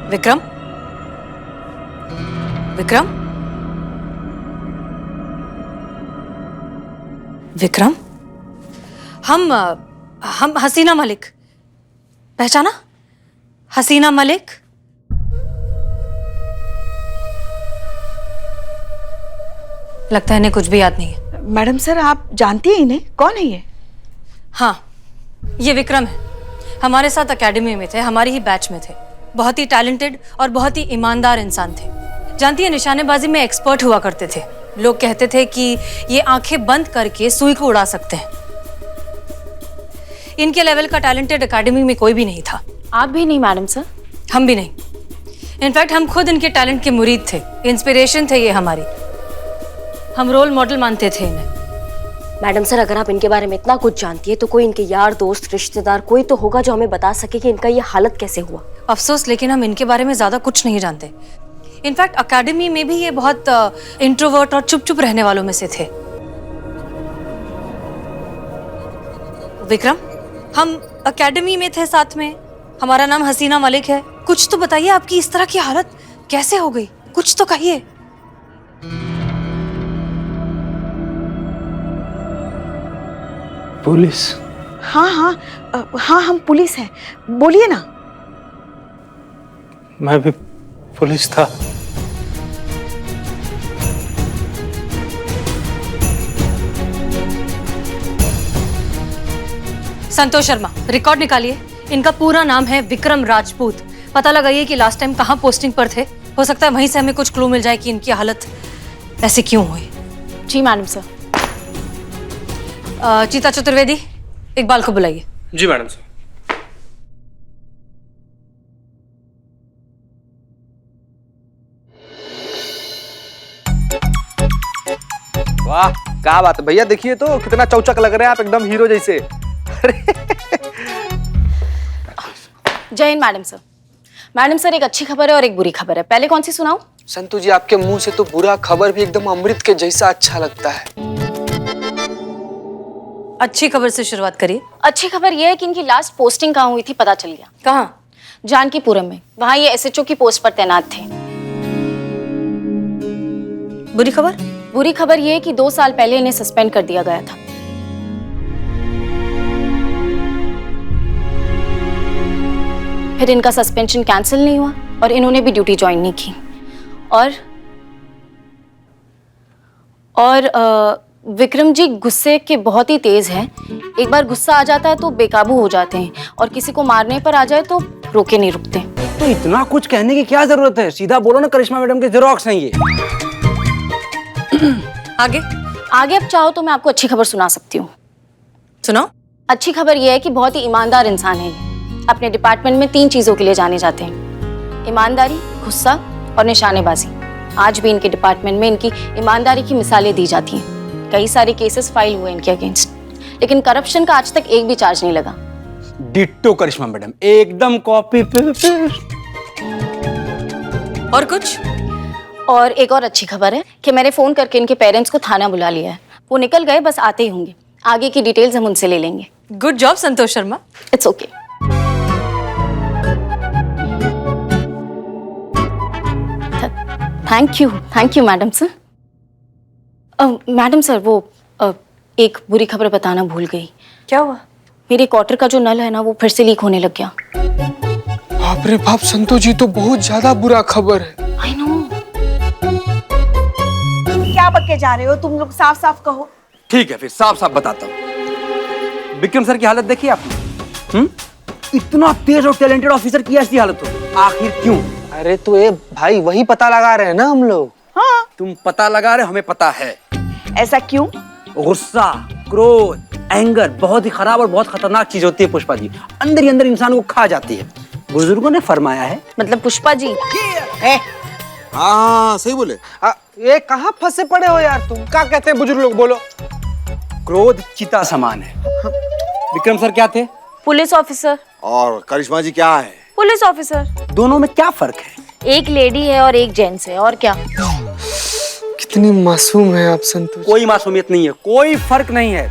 विक्रम, विक्रम, विक्रम, हम हसीना मलिक, पहचाना? हसीना मलिक। लगता है इन्हें कुछ भी याद नहीं है। मैडम सर, आप जानती हैं इन्हें? कौन है ये? हाँ, ये विक्रम है। हमारे साथ एकेडमी में थे, हमारी ही बैच में थे। बहुत ही टैलेंटेड और बहुत ही ईमानदार इंसान थे। जानती है, निशानेबाजी में एक्सपर्ट हुआ करते थे। लोग कहते थे कि ये आंखें बंद करके सुई को उड़ा सकते हैं। इनके लेवल का टैलेंटेड एकेडमी में कोई भी नहीं था। आप भी नहीं मैडम सर? हम भी नहीं। इनफैक्ट हम खुद इनके टैलेंट के मुरीद थे, इंस्पिरेशन थे ये हमारी। हम रोल मॉडल मानते थे इन्हें। मैडम सर, अगर आप इनके बारे में इतना कुछ जानती है तो कोई इनके यार दोस्त रिश्तेदार कोई तो होगा जो हमें बता सके कि इनका ये हालत कैसे हुआ। अफसोस, लेकिन हम इनके बारे में ज्यादा कुछ नहीं जानते। इनफैक्ट एकेडमी में भी ये बहुत इंट्रोवर्ट और चुप चुप रहने वालों में से थे। विक्रम, हम एकेडमी में थे साथ में। हमारा नाम हसीना मलिक है। कुछ तो बताइए, आपकी इस तरह की हालत कैसे हो गई? कुछ तो कहिए। पुलिस? हाँ हाँ हाँ, हम पुलिस हैं। बोलिए ना। मैं भी पुलिस था। संतोष शर्मा, रिकॉर्ड निकालिए। इनका पूरा नाम है विक्रम राजपूत। पता लगाइए कि लास्ट टाइम कहाँ पोस्टिंग पर थे। हो सकता है वहीं से हमें कुछ क्लू मिल जाए कि इनकी हालत ऐसे क्यों हुई। जी मैडम सर। चीता चतुर्वेदी, इकबाल को बुलाइए। जी मैडम सर। वाह, क्या बात है भैया, देखिए तो कितना चौचक लग रहे हैं आप, एकदम हीरो जैसे। जय Hind madam sir. Madam sir, एक अच्छी खबर है और एक बुरी खबर है। पहले कौन सी सुनाऊं? संतू जी, आपके मुंह से तो बुरा खबर भी एकदम अमृत के जैसा अच्छा लगता है। अच्छी खबर से शुरुआत करिए। अच्छी खबर यह है कि इनकी लास्ट पोस्टिंग कहाँ हुई थी पता चल गया। कहाँ? जानकीपुरम में। वहाँ ये एसएचओ की पोस्ट पर तैनात थे। बुरी खबर? बुरी खबर यह है कि 2 साल पहले इन्हें सस्पेंड कर दिया गया था। फिर इनका सस्पेंशन कैंसिल नहीं हुआ और इन्होंने भी ड्यूटी ज्वाइन नहीं की। और विक्रम जी गुस्से के बहुत ही तेज हैं। एक बार गुस्सा आ जाता है तो बेकाबू हो जाते हैं और किसी को मारने पर आ जाए तो रोके नहीं रुकते। तो इतना कुछ कहने की क्या जरूरत है? सीधा बोलो ना, करिश्मा मैडम के जेरोक्स हैं ये। आगे? आगे अब चाहो तो मैं आपको अच्छी खबर सुना सकती हूँ। सुनाओ। अच्छी खबर यह है कि बहुत ही ईमानदार इंसान है ये। अपने डिपार्टमेंट में 3 चीजों के लिए जाने जाते हैं: ईमानदारी, गुस्सा और निशानेबाजी। आज भी इनके डिपार्टमेंट में इनकी ईमानदारी की मिसालें दी जाती हैं। कई सारे केसेस फाइल हुए इनके अगेंस्ट, लेकिन करप्शन का आज तक एक भी चार्ज नहीं लगा। डिट्टो करिश्मा मैडम, एकदम कॉपी पेस्ट। और कुछ? और एक और अच्छी खबर है कि मैंने फोन करके इनके पेरेंट्स को थाना बुला लिया है। वो निकल गए, बस आते ही होंगे। आगे की डिटेल्स हम उनसे ले लेंगे। Good job Santosh Sharma. It's okay. Thank you madam sir. Madam sir, वो एक बुरी खबर बताना भूल गई। क्या हुआ? मेरे क्वार्टर का जो नल है ना, वो फिर से लीक होने लग गया। बाप रे बाप संतू जी, तो बहुत ज्यादा बुरा खबर है। I know. क्या बके जा रहे हो तुम लोग? साफ साफ कहो। ठीक है, फिर साफ साफ बताता हूँ। विक्रम सर की हालत देखी आपने? इतना तेज और टैलेंटेड ऑफिसर की ऐसी हालत हो, आखिर क्यों? अरे तो ये भाई वही पता लगा रहे हैं ना हम लोग। हाँ, तुम पता लगा रहे, हमें पता है। ऐसा क्यों? गुस्सा, क्रोध, एंगर बहुत ही खराब और बहुत खतरनाक चीज होती है पुष्पा जी। अंदर ही अंदर इंसान को खा जाती है। बुजुर्गों ने फरमाया है। मतलब पुष्पा जी? हाँ सही बोले। ये कहाँ फंसे पड़े हो यार तुम? क्या कहते हैं बुजुर्ग लोग, बोलो। क्रोध चिता समान है। विक्रम सर क्या थे? Police officer. और करिश्मा जी क्या है? Police officer. दोनों में क्या फर्क है? एक लेडी है और एक जेंट्स है, और क्या? कितनी मासूम है आप संतू जी। कोई मासूमियत नहीं है, कोई फर्क नहीं है।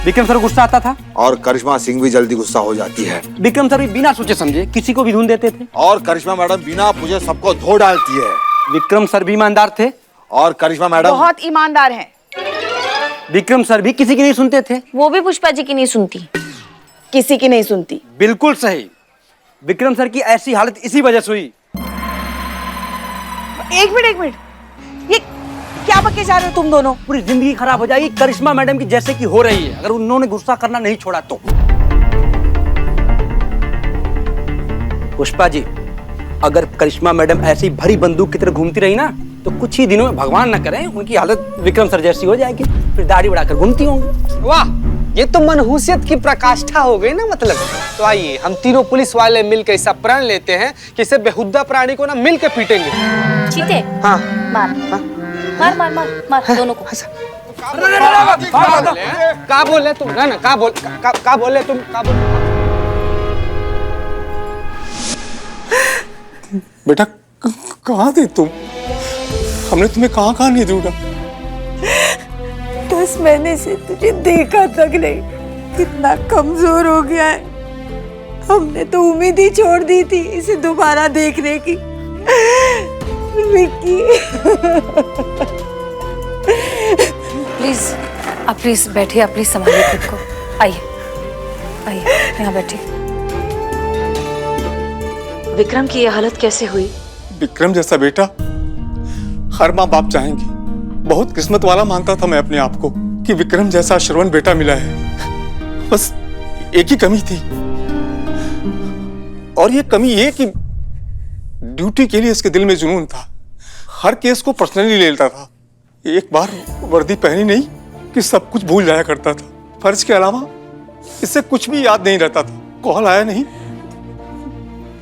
विक्रम सर को गुस्सा आता था और करिश्मा सिंह भी जल्दी गुस्सा हो जाती है। विक्रम सर भी बिना सोचे समझे किसी को भी धुन देते थे और करिश्मा मैडम बिना पूछे सबको धो डालती है। विक्रम सर भी ईमानदार थे और करिश्मा मैडम बहुत ईमानदार हैं। विक्रम सर भी किसी की नहीं सुनते थे। वो भी पुष्पा जी की नहीं सुनती। किसी की नहीं सुनती। बिल्कुल सही। विक्रम सर की ऐसी हालत इसी वजह से हुई। एक मिनट, ये क्या बके जा रहे हो तुम दोनों? पूरी जिंदगी खराब हो जाएगी करिश्मा मैडम की जैसे कि हो रही है अगर उन्होंने गुस्सा करना नहीं छोड़ा तो। पुष्पा जी, अगर करिश्मा मैडम ऐसी भरी बंदूक की तरह घूमती रही ना तो कुछ ही दिनों में भगवान न करे उनकी हालत विक्रम सर जैसी हो जाएगी, फिर दाढ़ी बढ़ाकर घूमती होंगी। वाह, ये तो मनहूसियत की प्रकाष्ठा हो गई ना मतलब। तो आइए हम तीनों पुलिस वाले मिलकर ऐसा प्रण लेते हैं कि इसे बेहुदा प्राणी को ना मिलकर पीटेंगे। चीते हाँ मार मार मार मार मार दोनों को। का बोले तुम ना का बोले तुम का बोले। बेटा कहाँ थे तुम? हमने तुम्हें कहाँ कहाँ नहीं ढूंढा। 10 महीने से तुझे देखा तक नहीं, कितना कमजोर हो गया है। हमने तो उम्मीद ही छोड़ दी थी इसे दोबारा देखने की। विक्की प्लीज आप प्लीज बैठिए, आप प्लीज संभालिए खुद को। आइए आइए यहाँ बैठिए। विक्रम की ये हालत कैसे हुई? विक्रम जैसा बेटा हर माँ बाप चाहेंगे। बहुत किस्मत वाला मानता था मैं अपने आप को कि विक्रम जैसा श्रवण बेटा मिला है। बस एक ही कमी थी और ये कमी ये कि ड्यूटी के लिए इसके दिल में जुनून था। हर केस को पर्सनली ले लेता था। एक बार वर्दी पहनी नहीं कि सब कुछ भूल जाया करता था। फर्ज के अलावा इससे कुछ भी याद नहीं रहता था। कॉल आया नहीं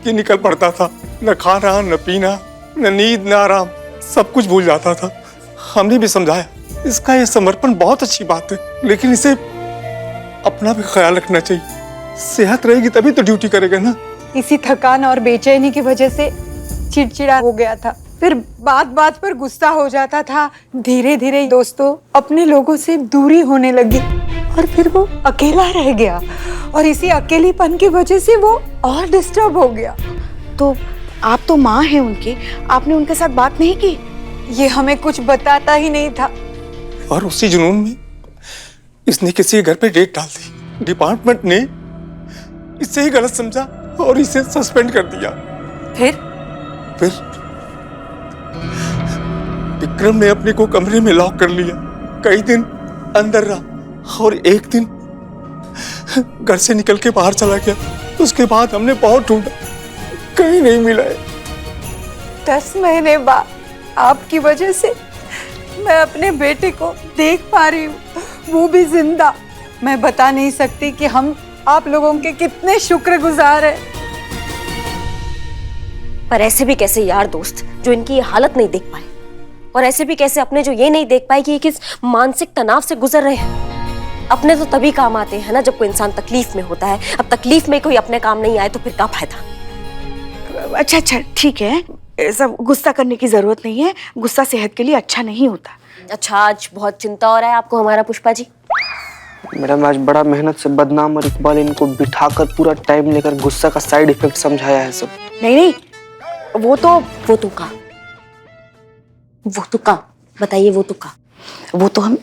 कि निकल पड़ता था। न खाना न पीना न नींद न आराम, सब कुछ भूल जाता था। हमने भी समझाया इसका ये समर्पण बहुत अच्छी बात है, लेकिन इसे अपना भी ख्याल रखना चाहिए। सेहत रहेगी तभी तो ड्यूटी करेगा ना। इसी थकान और बेचैनी की वजह से चिड़चिड़ा हो गया था, फिर बात बात पर गुस्सा हो जाता था। धीरे धीरे दोस्तों अपने लोगों से दूरी होने लगी और फिर वो अकेला रह गया और इसी अकेलेपन की वजह से वो और डिस्टर्ब हो गया। तो आप तो माँ हैं उनकी, आपने उनके साथ बात नहीं की? ये हमें कुछ बताता ही नहीं था। और उसी जुनून में इसने किसी के घर पे डेट डाल दी। डिपार्टमेंट ने इसे ही गलत समझा और इसे सस्पेंड कर दिया। फिर विक्रम ने अपने को कमरे में लॉक कर लिया। कई दिन अंदर रहा और एक दिन घर से निकल के बाहर चला गया। उसके बाद हमने बहुत ढूंढा, कहीं नहीं मिला है। 10 महीने बाद आपकी वजह से मैं अपने बेटे को देख पा रही हूँ, वो भी जिंदा। मैं बता नहीं सकती कि हम आप लोगों के कितने शुक्रगुजार हैं। पर ऐसे भी कैसे यार दोस्त जो इनकी ये हालत नहीं देख पाए, और ऐसे भी कैसे अपने जो ये नहीं देख पाए कि ये किस मानसिक तनाव से गुजर रहे हैं। अपने तो तभी काम आते हैं ना जब कोई इंसान तकलीफ में होता है। अब तकलीफ में कोई अपने काम नहीं आए तो फिर क्या फायदा। अच्छा ठीक है, सब गुस्सा करने की जरूरत नहीं है। गुस्सा सेहत के लिए अच्छा नहीं होता। अच्छा, आज बहुत चिंता हो रहा है आपको हमारा पुष्पा जी। मैडम आज बड़ा मेहनत से बदनाम और इकबाल इनको बिठाकर पूरा टाइम लेकर गुस्सा का साइड इफेक्ट समझाया है सब। नहीं वो तो का बताइए। वो तो हम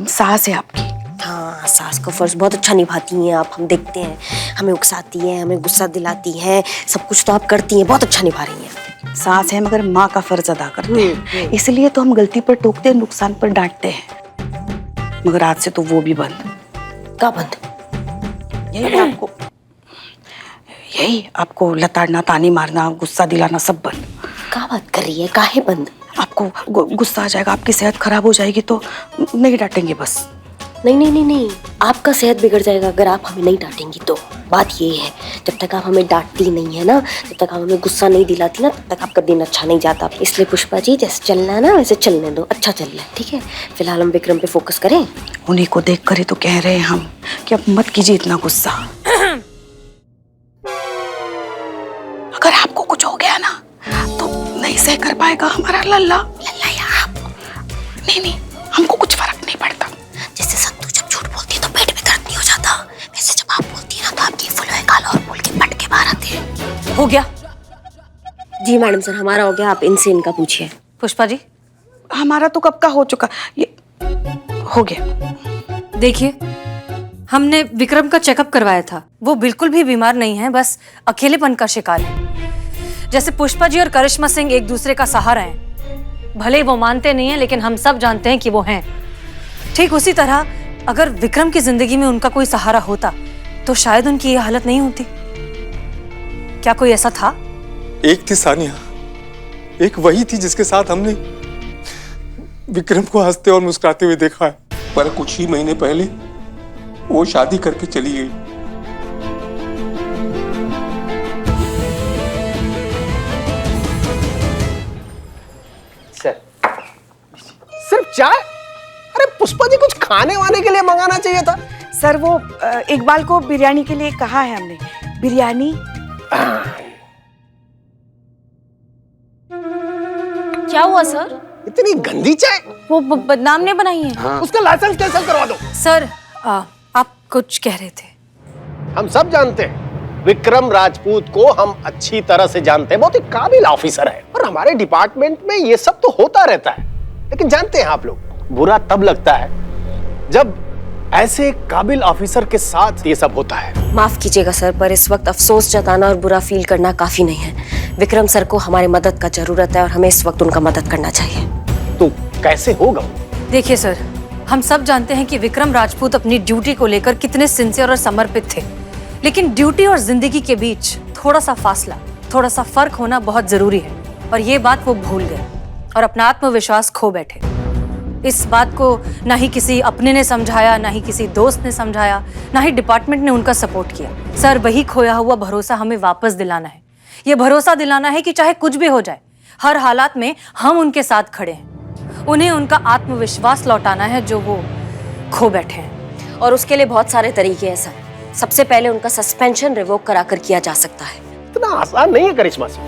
सास है आपकी। हाँ, सास का फर्ज बहुत अच्छा निभाती हैं आप। हम देखते हैं, हमें उकसाती हैं, हमें गुस्सा दिलाती हैं, सब कुछ तो आप करती हैं, बहुत अच्छा निभा रही हैं। सास है मगर माँ का फर्ज अदा करते हैं, इसलिए तो हम गलती पर टोकते हैं, नुकसान पर डांटते हैं। मगर आज से तो वो भी बंद। क्या बंद? यही आपको लताड़ना, तानी मारना, गुस्सा दिलाना सब बंद। क्या बात कर रही है? काहे बंद? आपको गुस्सा आ जाएगा, आपकी सेहत खराब हो जाएगी तो नहीं डांटेंगे बस। नहीं, आपका सेहत बिगड़ जाएगा अगर आप हमें नहीं डांटेंगी तो। बात ये है, जब तक आप हमें डांटती नहीं है ना, जब तक आप हमें गुस्सा नहीं दिलाती ना, तब तक आपका दिन अच्छा नहीं जाता। इसलिए पुष्पा जी जैसे चलना है ना वैसे चलने दो, अच्छा चल रहा है, ठीक है। फिलहाल हम विक्रम पे फोकस करें। उन्हीं को देख कर ही तो कह रहे हैं हम कि अब मत कीजिए इतना गुस्सा। अगर आपको कुछ हो गया ना तो नहीं सह कर पाएगा हमारा लल्ला या आप? नहीं हमको कुछ फर्क नहीं पड़ता। जैसे संतू जब झूठ बोलती है तो पेट में दर्द नहीं हो गया? जी मैडम सर, हमारा हो गया, आप इनसे इनका पूछिए। पुष्पा जी, हमारा तो कब का हो चुका, ये हो गया। देखिए, हमने विक्रम का चेकअप करवाया था। वो बिल्कुल भी बीमार नहीं है, बस अकेलेपन का शिकार है। जैसे पुष्पा जी और करिश्मा सिंह एक दूसरे का सहारा हैं। भले ही वो मानते नहीं हैं, लेकिन हम सब जानते हैं कि वो हैं। ठीक उसी तरह अगर विक्रम की जिंदगी में उनका कोई सहारा होता तो शायद उनकी ये हालत नहीं होती। क्या कोई ऐसा था? एक थी सानिया, एक वही थी जिसके साथ हमने विक्रम को हंसते और मुस्कुराते हुए देखा है, पर कुछ ही महीने पहले वो शादी करके चली गई। सर, सिर्फ चाय? अरे पुष्पा जी, कुछ खाने वाने के लिए मंगाना चाहिए था। सर वो इकबाल को बिरयानी के लिए कहा है हमने। बिरयानी। क्या हुआ सर? इतनी गंदी चाय? वो बदनाम ने बनाई है। उसका लाइसेंस कैंसिल करवा दो। सर, आप कुछ कह रहे थे? हम सब जानते हैं विक्रम राजपूत को, हम अच्छी तरह से जानते हैं, बहुत ही काबिल ऑफिसर है और हमारे डिपार्टमेंट में ये सब तो होता रहता है। लेकिन जानते हैं आप लोग, बुरा तब लगता है जब ऐसे काबिल ऑफिसर के साथ ये सब होता है। माफ कीजिएगा सर, पर इस वक्त अफसोस जताना और बुरा फील करना काफी नहीं है। विक्रम सर को हमारी मदद का जरूरत है और हमें इस वक्त उनका मदद करना चाहिए। तो कैसे होगा? देखिए सर, हम सब जानते हैं कि विक्रम राजपूत अपनी ड्यूटी को लेकर कितने सिंसियर और समर्पित थे, लेकिन ड्यूटी और जिंदगी के बीच थोड़ा सा फासला, थोड़ा सा फर्क होना बहुत जरूरी है। और ये बात वो भूल गए और अपना आत्मविश्वास खो बैठे। इस बात को ना ही किसी अपने ने समझाया, ना ही किसी दोस्त ने समझाया, ना ही डिपार्टमेंट ने उनका सपोर्ट किया। सर, वही खोया हुआ भरोसा हमें वापस दिलाना है। ये भरोसा दिलाना है कि चाहे कुछ भी हो जाए, हर हालात में हम उनके साथ खड़े हैं। उन्हें उनका आत्मविश्वास लौटाना है जो वो खो बैठे हैं। और उसके लिए बहुत सारे तरीके हैं सर। सबसे पहले उनका सस्पेंशन रिवोक कराकर किया जा सकता है। इतना आसान नहीं है करिश्मा सिंह।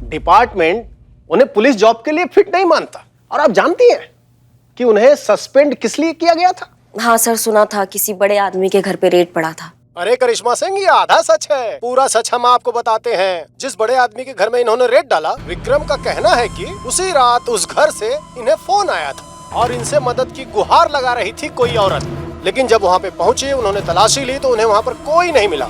डिपार्टमेंट उन्हें पुलिस जॉब के लिए फिट नहीं मानता और आप जानती हैं कि उन्हें सस्पेंड किस लिए किया गया था? हाँ सर, सुना था किसी बड़े आदमी के घर पे रेड पड़ा था। अरे करिश्मा सिंह, ये आधा सच है, पूरा सच हम आपको बताते हैं। जिस बड़े आदमी के घर में इन्होंने रेड डाला, विक्रम का कहना है कि उसी रात उस घर से इन्हें फोन आया था और इनसे मदद की गुहार लगा रही थी कोई औरत। लेकिन जब वहाँ पे पहुंचे, उन्होंने तलाशी ली तो उन्हें वहाँ पर कोई नहीं मिला।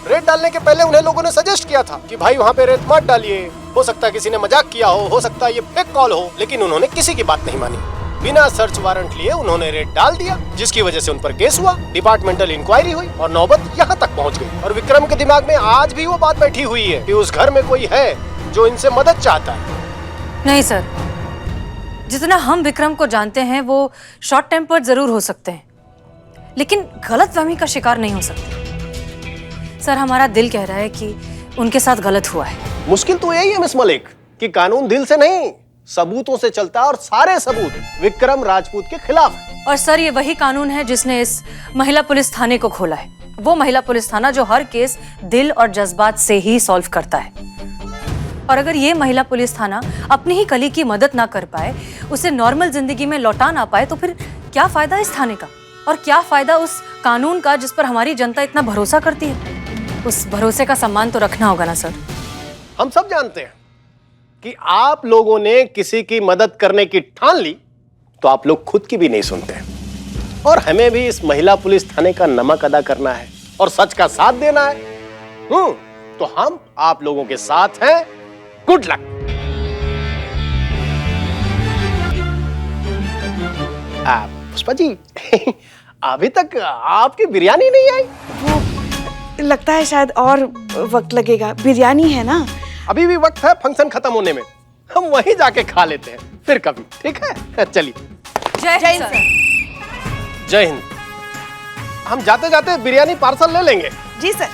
रेड डालने के पहले उन्हें लोगों ने सजेस्ट किया था कि भाई वहाँ पे रेड मत डालिए, हो सकता है किसी ने मजाक किया हो सकता है ये फेक कॉल हो। लेकिन उन्होंने किसी की बात नहीं मानी। बिना सर्च वारंट लिए उन्होंने रेड डाल दिया, जिसकी वजह से उन पर केस हुआ, डिपार्टमेंटल इंक्वायरी हुई और नौबत यहाँ तक पहुँच गई। और विक्रम के दिमाग में आज भी वो बात बैठी हुई है कि उस घर में कोई है जो इनसे मदद चाहता है। नहीं सर, जितना हम विक्रम को जानते हैं वो शॉर्ट टेम्पर्ड जरूर हो सकते हैं, लेकिन गलतफहमी का शिकार नहीं हो सकते। सर, हमारा दिल कह रहा है कि उनके साथ गलत हुआ है। मुश्किल तो यही है मिस मलिक कि कानून दिल से नहीं सबूतों से चलता है और सारे सबूत विक्रम राजपूत के खिलाफ है। और सर, ये वही कानून है जिसने इस महिला पुलिस थाने को खोला है। वो महिला पुलिस थाना जो हर केस दिल और जज्बात से ही सॉल्व करता है। और अगर ये महिला पुलिस थाना अपनी ही कली की मदद ना कर पाए, उसे नॉर्मल जिंदगी में लौटा ना पाए, तो फिर क्या फायदा इस थाने का और क्या फायदा उस कानून का जिस पर हमारी जनता इतना भरोसा करती है। उस भरोसे का सम्मान तो रखना होगा ना सर। हम सब जानते हैं कि आप लोगों ने किसी की मदद करने की ठान ली तो आप लोग खुद की भी नहीं सुनते, और हमें भी इस महिला पुलिस थाने का नमक अदा करना है और सच का साथ देना है। तो हम आप लोगों के साथ हैं। Good luck. पुष्पा जी, अभी तक आपकी बिरयानी नहीं आई। वो लगता है शायद और वक्त लगेगा। बिरयानी है ना? अभी भी वक्त है फंक्शन खत्म होने में, हम वहीं जाके खा लेते हैं फिर कभी, ठीक है? चलिए। जय हिंद सर। जय हिंद। हम जाते जाते बिरयानी पार्सल ले लेंगे। जी सर।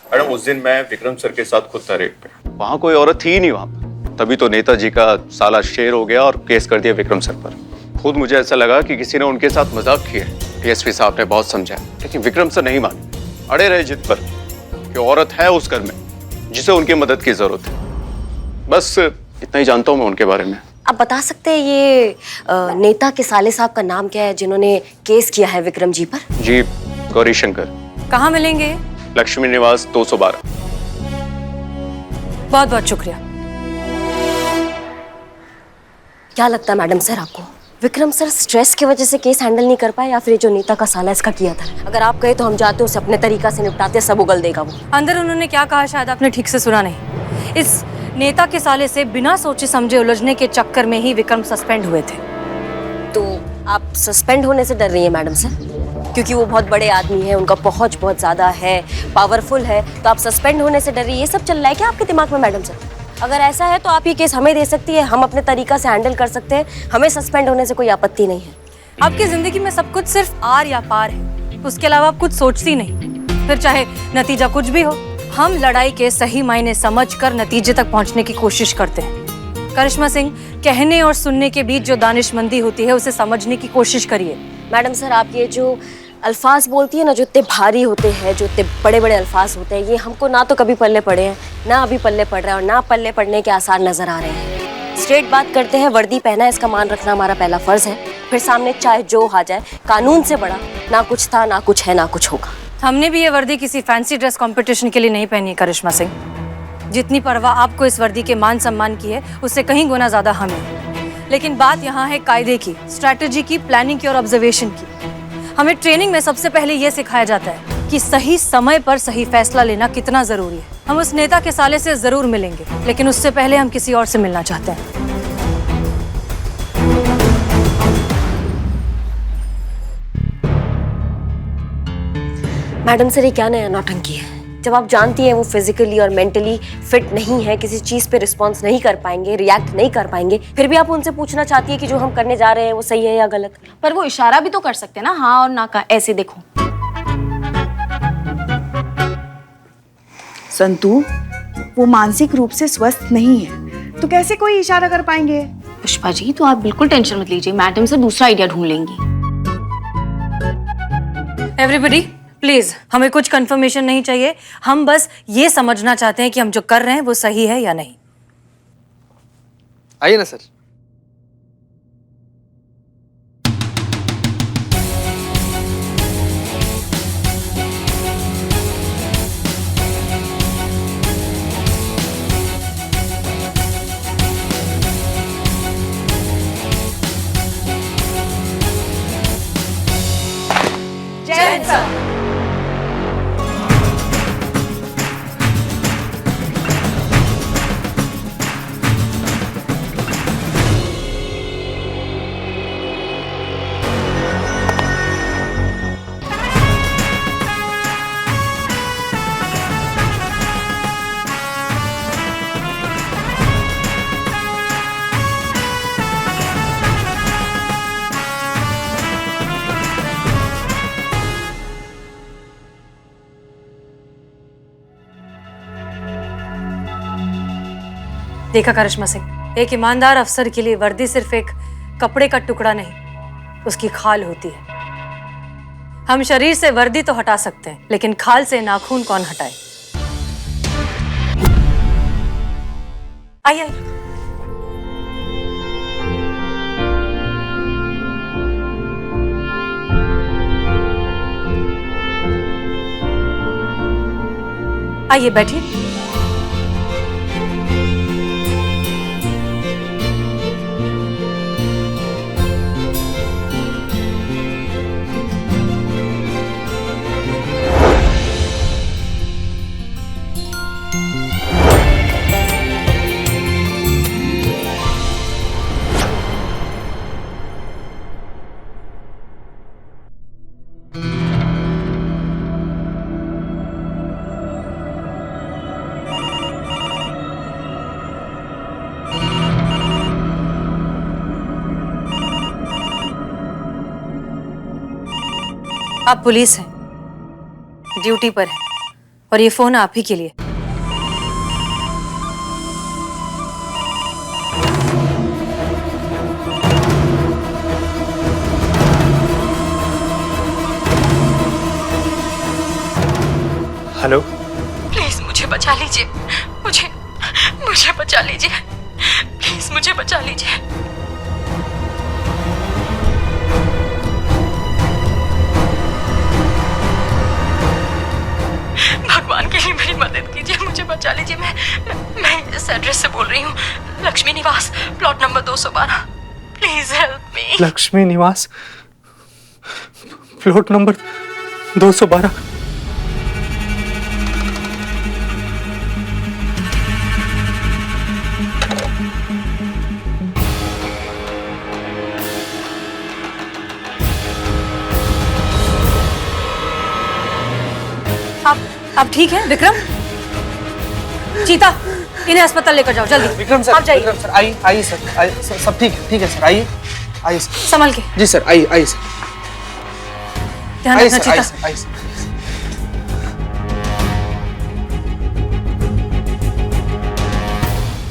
मैडम, उस दिन मैं विक्रम सर के साथ खुद था रेड पे। वहाँ कोई औरत थी ही नहीं वहाँ पर, तभी तो नेताजी का साला शेर हो गया और केस कर दिया विक्रम सर पर। खुद मुझे ऐसा लगा कि किसी ने उनके साथ मजाक किया। डीएसपी साहब ने बहुत समझाया, लेकिन विक्रम सर नहीं माने, अड़े रहे जिद पर कि औरत है उस घर में जिसे उनकी मदद की जरूरत है। बस इतना ही जानता हूँ मैं उनके बारे में। आप बता सकते हैं ये नेता के साले साहब का नाम क्या है जिन्होंने केस किया है विक्रम जी पर? जी, गौरी शंकर। कहाँ मिलेंगे? लक्ष्मी निवास 212। बहुत बहुत शुक्रिया। क्या लगता है मैडम सर आपको, विक्रम सर स्ट्रेस की वजह से केस हैंडल नहीं कर पाए या फिर जो नेता का साला इसका किया था? अगर आप कहे तो हम जाते उसे अपने तरीका से निपटाते, सब उगल देगा वो। अंदर उन्होंने क्या कहा शायद आपने ठीक से सुना नहीं। इस नेता के साले से बिना सोचे समझे उलझने के चक्कर में ही विक्रम सस्पेंड हुए थे। तो आप सस्पेंड होने से डर रही है मैडम सर? क्योंकि वो बहुत बड़े आदमी है, उनका पहुंच बहुत ज्यादा है, पावरफुल है, तो आप सस्पेंड होने से डर रही है? ये सब चल रहा है क्या आपके दिमाग में मैडम सर? अगर ऐसा है तो आप ये केस हमें दे सकती है, हम अपने तरीका से हैंडल कर सकते हैं, हमें सस्पेंड होने से कोई आपत्ति नहीं है। आपकी जिंदगी में सब कुछ सिर्फ आर या पार है, उसके अलावा आप कुछ सोचती नहीं। फिर चाहे नतीजा कुछ भी हो, हम लड़ाई के सही मायने समझकर नतीजे तक पहुंचने की कोशिश करते हैं। करिश्मा सिंह, कहने और सुनने के बीच जो दानिशमंदी होती है उसे समझने की कोशिश करिए। मैडम सर, आप ये जो अल्फाज बोलती है ना, जो इतने भारी होते हैं, जो इतने बड़े बड़े अल्फाज होते हैं, ये हमको ना तो कभी पल्ले पड़े हैं, ना अभी पल्ले पड़ रहा है और ना पल्ले पड़ने के आसार नजर आ रहे हैं। स्ट्रेट बात करते हैं, वर्दी पहना है, इसका मान रखना हमारा पहला फर्ज है। फिर सामने चाहे जो आ जाए, कानून से बड़ा ना कुछ था, ना कुछ है, ना कुछ होगा। हमने भी ये वर्दी किसी फैंसी ड्रेस कंपटीशन के लिए नहीं पहनी है करिश्मा सिंह। जितनी परवाह आपको इस वर्दी के मान सम्मान की है, उससे कहीं गुना ज्यादा हमें। लेकिन बात यहाँ है कायदे की, स्ट्रैटेजी की, प्लानिंग की और ऑब्जर्वेशन की। हमें ट्रेनिंग में सबसे पहले ये सिखाया जाता है कि सही समय पर सही फैसला लेना कितना जरूरी है। हम उस नेता के साले से जरूर मिलेंगे, लेकिन उससे पहले हम किसी और से मिलना चाहते हैं। मैडम सर, ये क्या नया नौटंकी है? जब आप जानती हैं वो फिजिकली और मेंटली फिट नहीं है, किसी चीज पे रिस्पॉन्स नहीं कर पाएंगे, रिएक्ट नहीं कर पाएंगे, फिर भी आप उनसे पूछना चाहती है कि जो हम करने जा रहे हैं वो सही है या गलत? पर वो इशारा भी तो कर सकते हैं ना, हाँ और ना का, ऐसे देखो। संतू, वो मानसिक रूप से स्वस्थ नहीं है, तो कैसे कोई इशारा कर पाएंगे? पुष्पा जी, तो आप बिल्कुल टेंशन मत लीजिए, मैडम से दूसरा आइडिया ढूंढ लेंगी। एवरीबॉडी प्लीज, हमें कुछ कंफर्मेशन नहीं चाहिए, हम बस ये समझना चाहते हैं कि हम जो कर रहे हैं वो सही है या नहीं। आइए ना सर। जय सर। देखा करिश्मा सिंह, एक ईमानदार अफसर के लिए वर्दी सिर्फ एक कपड़े का टुकड़ा नहीं, उसकी खाल होती है। हम शरीर से वर्दी तो हटा सकते हैं, लेकिन खाल से नाखून कौन हटाए? आइए। आइए बैठिए। आप पुलिस हैं, ड्यूटी पर हैं, और ये फोन आप ही के लिए। हेलो, प्लीज मुझे बचा लीजिए, मुझे बचा लीजिए। प्लीज मुझे बचा लीजिए। भगवान के लिए मेरी मदद कीजिए, मुझे बचा लीजिए। मैं इस एड्रेस से बोल रही हूँ, लक्ष्मी निवास, plot number 212। Please help me. Lakshmi निवास, प्लॉट नंबर 212। आप ठीक हैं विक्रम? चीता, इन्हें अस्पताल लेकर जाओ जल्दी। विक्रम सर, आप जाइए। विक्रम सर, आइए आइए सर, आइए, सब ठीक है सर, आइए आइए सर। संभल के। जी सर, आइए आइए सर, ध्यान आइए रखना सर, आइए चीता। सर, आइए सर।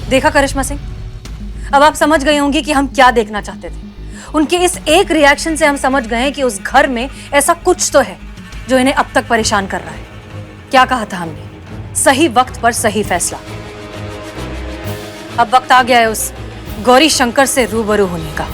देखा करिश्मा सिंह, अब आप समझ गई होंगी कि हम क्या देखना चाहते थे। उनके इस एक रिएक्शन से हम समझ गए कि उस घर में ऐसा कुछ तो है जो इन्हें अब तक परेशान कर रहा है। क्या कहा था हमने? सही वक्त पर सही फैसला। अब वक्त आ गया है उस गौरी शंकर से रूबरू होने का।